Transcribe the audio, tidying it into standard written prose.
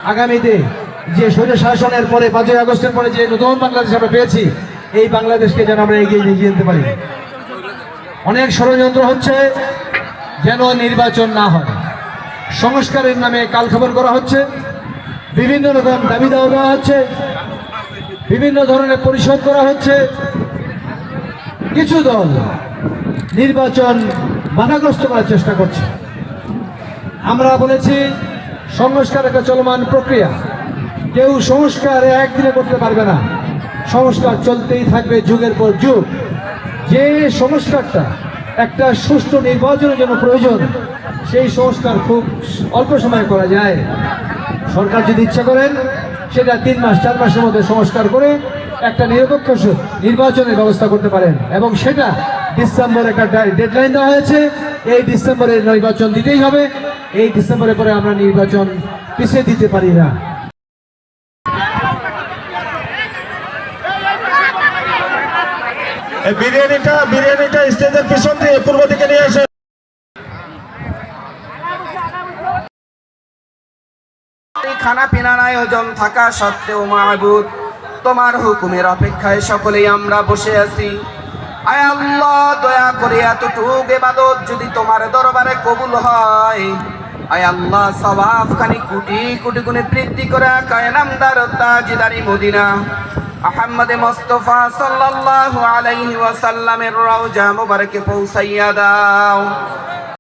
আগামীতে যে স্বৈর শাসনের পরে 5ই আগস্টের পরে যে নতুন বাংলাদেশ আমরা পেয়েছি, এই বাংলাদেশকে যেন আমরা এগিয়ে নিয়ে যেতে পারি। অনেক ষড়যন্ত্র হচ্ছে যেন নির্বাচন না হয়, সংস্কারের নামে কালখবর করা হচ্ছে, বিভিন্ন রকম দাবি দেওয়া হচ্ছে, বিভিন্ন ধরনের পরিশোধ করা হচ্ছে। কিছু দল নির্বাচন বাধাগ্রস্ত করার চেষ্টা করছে। আমরা বলেছি সংস্কার একটা চলমান প্রক্রিয়া, কেউ সংস্কার একদিনে করতে পারবে না, সংস্কার চলতেই থাকবে যুগের পর যুগ। যে সংস্কারটা একটা সুষ্ঠু নির্বাচনের জন্য প্রয়োজন, সেই সংস্কার খুব অল্প সময়ে করা যায়। সরকার যদি ইচ্ছা করেন সেটা 3 মাস 4 মাসের মধ্যে সংস্কার করে একটা নিরপেক্ষ নির্বাচনের ব্যবস্থা করতে পারেন, এবং সেটা ডিসেম্বর একটা ডেডলাইন দেওয়া হয়েছে। এই ডিসেম্বরে নির্বাচন দিতেই হবে। এই ডিসেম্বরের পরে আমরা নির্বাচন পিছিয়ে দিতে পারি না। বিরিয়ানিটা স্টেজের পিছন দিয়ে পূর্ব দিকে নিয়ে আসে। খানা পিনার আয়োজন থাকা সত্ত্বেও মাহবুব, তোমার হুকুমের অপেক্ষায় সকলেই আমরা বসে আছি। আয় আল্লাহ, দয়া করে এতটুকু ইবাদত যদি তোমার দরবারে কবুল হয়, আয় আল্লাহ সওয়াব খানি কোটি কোটি গুণে বৃদ্ধি করে কায়নামদার তাজদারি মদিনা আহমদ মুস্তাফা সাল্লাল্লাহু আলাইহি ওয়াসাল্লামের রওজা মুবারকে পৌঁছাইয়া দাও।